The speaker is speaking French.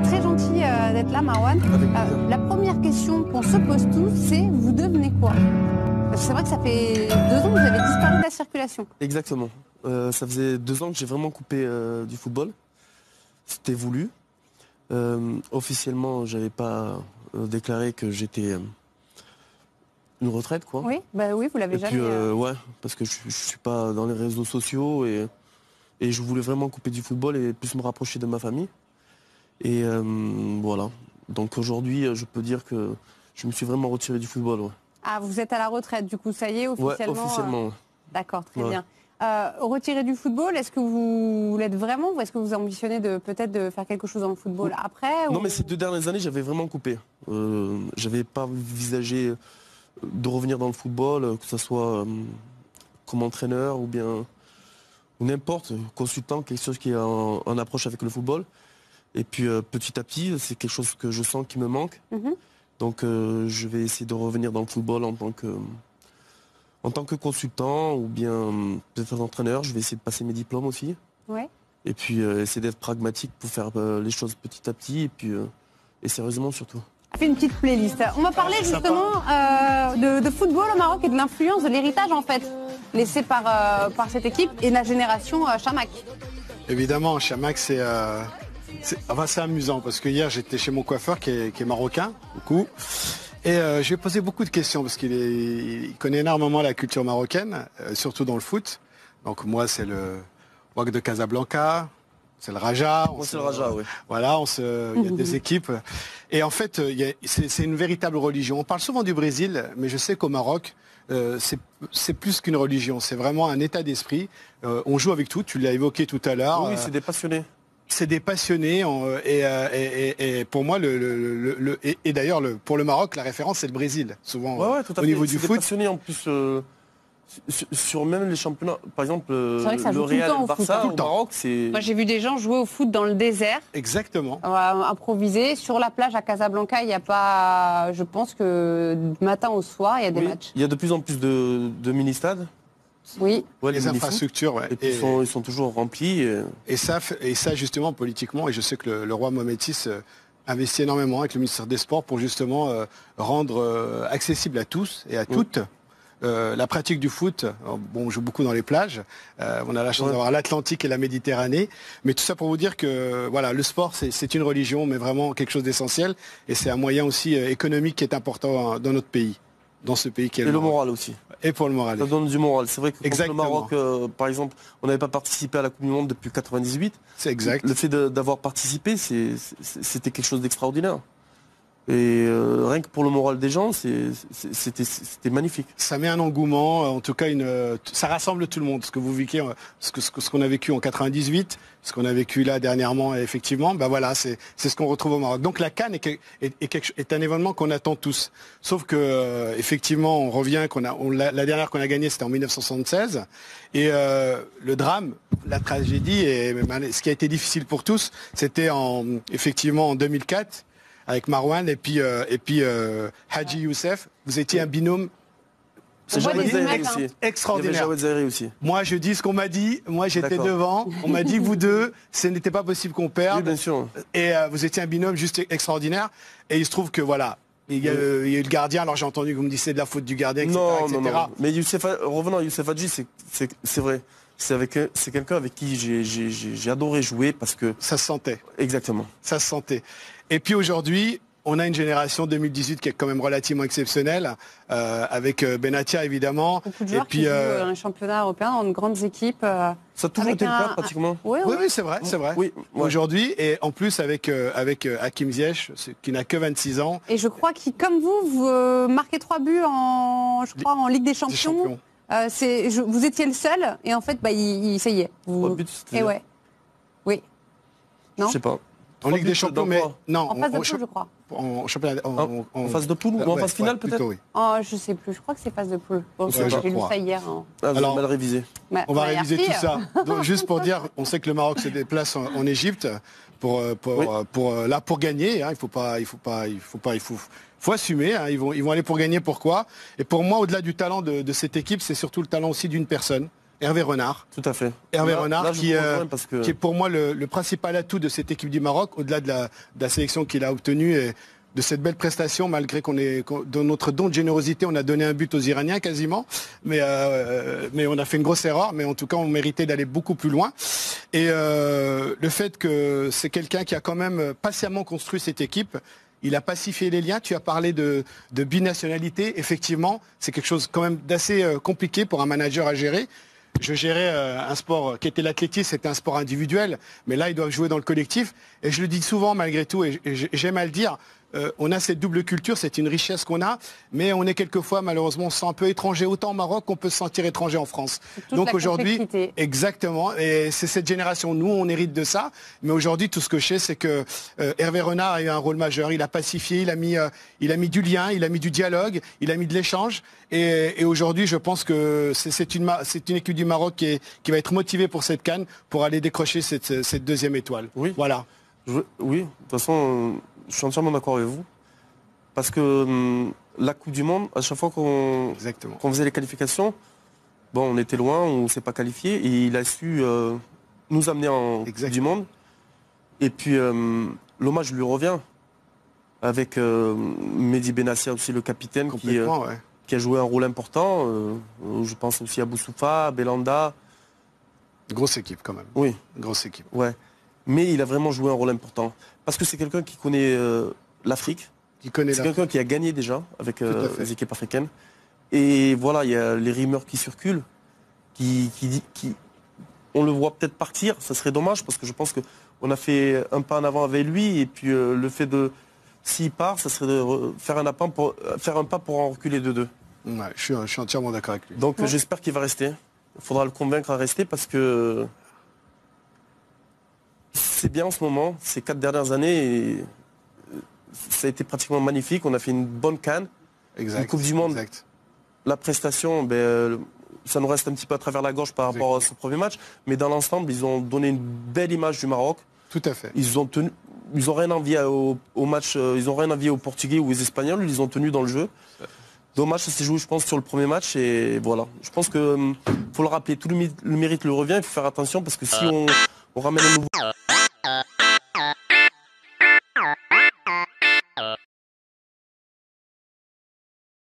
C'est très gentil d'être là, Marwan. La première question qu'on se pose tous, c'est vous devenez quoi? Parce que c'est vrai que ça fait 2 ans que vous avez disparu de la circulation. Exactement. Ça faisait 2 ans que j'ai vraiment coupé du football. C'était voulu. Officiellement, j'avais pas déclaré que j'étais une retraite, quoi. Oui, bah oui, vous l'avez Et jamais. puis, ouais, parce que je suis pas dans les réseaux sociaux et je voulais vraiment couper du football et plus me rapprocher de ma famille. Et voilà. Donc aujourd'hui, je peux dire que je me suis vraiment retiré du football. Ouais. Ah, vous êtes à la retraite, du coup, ça y est, officiellement. Ouais, officiellement. Ouais. D'accord, très Ouais. bien. Retiré du football, est-ce que vous l'êtes vraiment ou est-ce que vous ambitionnez peut-être de faire quelque chose dans le football après Non, ou... mais ces 2 dernières années, j'avais vraiment coupé. J'avais pas envisagé de revenir dans le football, que ce soit comme entraîneur ou bien ou n'importe, consultant, quelque chose qui est en approche avec le football. Et puis petit à petit, c'est quelque chose que je sens qui me manque. Donc je vais essayer de revenir dans le football en tant que consultant ou bien peut-être entraîneur. Je vais essayer de passer mes diplômes aussi. Ouais. Et puis essayer d'être pragmatique pour faire les choses petit à petit et puis et sérieusement surtout. Fait une petite playlist. On va parler justement de football au Maroc et de l'influence, de l'héritage en fait, laissé par cette équipe et la génération Chamakh. Évidemment, Chamakh, c'est amusant parce que hier j'étais chez mon coiffeur qui est marocain, beaucoup. Et je lui ai posé beaucoup de questions parce qu'il connaît énormément la culture marocaine, surtout dans le foot. Donc moi, c'est le WAC de Casablanca, c'est le Raja. Moi, c'est le Raja, oui. Voilà, il y a des équipes. Et en fait, c'est une véritable religion. On parle souvent du Brésil, mais je sais qu'au Maroc, c'est plus qu'une religion. C'est vraiment un état d'esprit. On joue avec tout, tu l'as évoqué tout à l'heure. Oui, c'est des passionnés. C'est des passionnés et pour moi et d'ailleurs pour le Maroc la référence c'est le Brésil souvent ouais, tout à au fait. niveau du des foot. Passionnés en plus sur même les championnats, par exemple vrai que ça joue le tout le Real, temps au Barça foot, au Maroc, c'est Moi j'ai vu des gens jouer au foot dans le désert, Exactement. improviser sur la plage à Casablanca. Il n'y a pas, je pense que du matin au soir il y a des matchs. Il y a de plus en plus de mini-stades. Oui. Ouais, Les infrastructures, ouais. Et puis ils sont toujours remplis. Et ça justement politiquement, et je sais que le roi Mohamed VI investit énormément avec le ministère des Sports pour justement rendre accessible à tous et à toutes la pratique du foot. Bon, on joue beaucoup dans les plages, on a la chance d'avoir l'Atlantique et la Méditerranée, mais tout ça pour vous dire que voilà, le sport c'est une religion, mais vraiment quelque chose d'essentiel, et c'est un moyen aussi économique qui est important dans notre pays, dans ce pays qui est le moral aussi. Et pour le moral. Ça donne du moral. C'est vrai que contre le Exactement. Maroc, par exemple, on n'avait pas participé à la Coupe du Monde depuis 98. C'est exact. Le fait d'avoir participé, c'était quelque chose d'extraordinaire. Et rien que pour le moral des gens, c'était magnifique. Ça met un engouement, en tout cas ça rassemble tout le monde. Ce que vous vivez, ce qu'on a vécu en 98, ce qu'on a vécu là dernièrement, effectivement, ben voilà, c'est ce qu'on retrouve au Maroc. Donc la CAN est un événement qu'on attend tous. Sauf que effectivement, on revient la dernière qu'on a gagnée, c'était en 1976, et le drame, la tragédie et ce qui a été difficile pour tous, c'était effectivement en 2004. Avec Marwan et puis Hadji Youssef, vous étiez un binôme extraordinaire. Aussi. Moi, je dis ce qu'on m'a dit. Moi, j'étais devant. On m'a dit, vous deux, ce n'était pas possible qu'on perde. Oui, bien sûr. Et vous étiez un binôme juste extraordinaire. Et il se trouve que voilà, il y a eu le gardien. Alors j'ai entendu que vous me disiez de la faute du gardien, etc. Non. Mais revenant à Youssef Hadji, c'est vrai. C'est quelqu'un avec qui j'ai adoré jouer parce que... Ça se sentait. Exactement. Ça se sentait. Et puis aujourd'hui, on a une génération 2018 qui est quand même relativement exceptionnelle, avec Benatia évidemment. Beaucoup de joueurs qui jouent un championnat européen dans de grandes équipes. Ça a toujours été le cas pratiquement. Oui, c'est vrai. Oui, ouais. Aujourd'hui, et en plus avec Hakim Ziyech, qui n'a que 26 ans. Et je crois qu'il, comme vous marquez 3 buts en Ligue des Champions. Vous étiez le seul, et en fait, ça y est. 3 buts, et ouais. Oui. Non. Je sais pas. En Ligue des Champions, mais non. En phase de poule, je crois. En championnat. En phase de poule ou en phase finale peut-être. Oui. Je sais plus. Je crois que c'est phase de poule. Bon, Ouais, j'ai lu ça hier. Vous avez mal révisé. On va réviser tout ça. Donc, juste pour dire, on sait que le Maroc se déplace en Égypte pour gagner. Hein. Il faut assumer. Hein. Ils vont aller pour gagner. Pourquoi? Et pour moi, au-delà du talent de cette équipe, c'est surtout le talent aussi d'une personne. Hervé Renard. Tout à fait. Hervé Renard là, qui est pour moi le principal atout de cette équipe du Maroc, au-delà de la sélection qu'il a obtenue et de cette belle prestation, malgré dans notre don de générosité, on a donné un but aux Iraniens quasiment, mais on a fait une grosse erreur, mais en tout cas on méritait d'aller beaucoup plus loin. Et le fait que c'est quelqu'un qui a quand même patiemment construit cette équipe, il a pacifié les liens. Tu as parlé de binationalité, effectivement, c'est quelque chose quand même d'assez compliqué pour un manager à gérer. Je gérais un sport qui était l'athlétisme, c'était un sport individuel, mais là ils doivent jouer dans le collectif. Et je le dis souvent malgré tout, et j'aime à le dire, on a cette double culture, c'est une richesse qu'on a, mais on est quelquefois malheureusement on se sent un peu étranger, autant au Maroc qu'on peut se sentir étranger en France. Donc aujourd'hui, exactement, et c'est cette génération, nous on hérite de ça, mais aujourd'hui tout ce que je sais c'est que Hervé Renard a eu un rôle majeur, il a pacifié, il a mis du lien, il a mis du dialogue, il a mis de l'échange, et aujourd'hui je pense que c'est une équipe du Maroc qui va être motivée pour cette CAN, pour aller décrocher cette deuxième étoile. Oui. Voilà. Oui, de toute façon, je suis entièrement d'accord avec vous. Parce que la Coupe du Monde, à chaque fois qu'on faisait les qualifications, bon, on était loin, on ne s'est pas qualifié. Et il a su nous amener en Coupe du Monde. Et puis, l'hommage lui revient. Avec Mehdi Benassia aussi, le capitaine, qui a joué un rôle important. Je pense aussi à Boussoufa, Belanda. Grosse équipe quand même. Oui. Grosse équipe. Ouais. Mais il a vraiment joué un rôle important. Parce que c'est quelqu'un qui connaît l'Afrique. C'est quelqu'un qui a gagné déjà avec les équipes africaines. Et voilà, il y a les rumeurs qui circulent, on le voit peut-être partir. Ça serait dommage parce que je pense qu'on a fait un pas en avant avec lui. Et puis le fait de, s'il part, ça serait de faire un pas pour en reculer de 2. Ouais, je suis entièrement d'accord avec lui. Donc j'espère qu'il va rester. Il faudra le convaincre à rester parce que c'est bien en ce moment, ces 4 dernières années, et ça a été pratiquement magnifique. On a fait une bonne CAN, une Coupe du Monde. Exact. La prestation, ça nous reste un petit peu à travers la gorge par rapport à ce premier match, mais dans l'ensemble, ils ont donné une belle image du Maroc. Tout à fait. Ils ont rien envié au match, ils ont rien envié aux Portugais ou aux Espagnols, ils les ont tenus dans le jeu. Dommage, ça s'est joué, je pense, sur le premier match, et voilà. Je pense que faut le rappeler, tout le mérite le revient, il faut faire attention parce que si on ramène un nouveau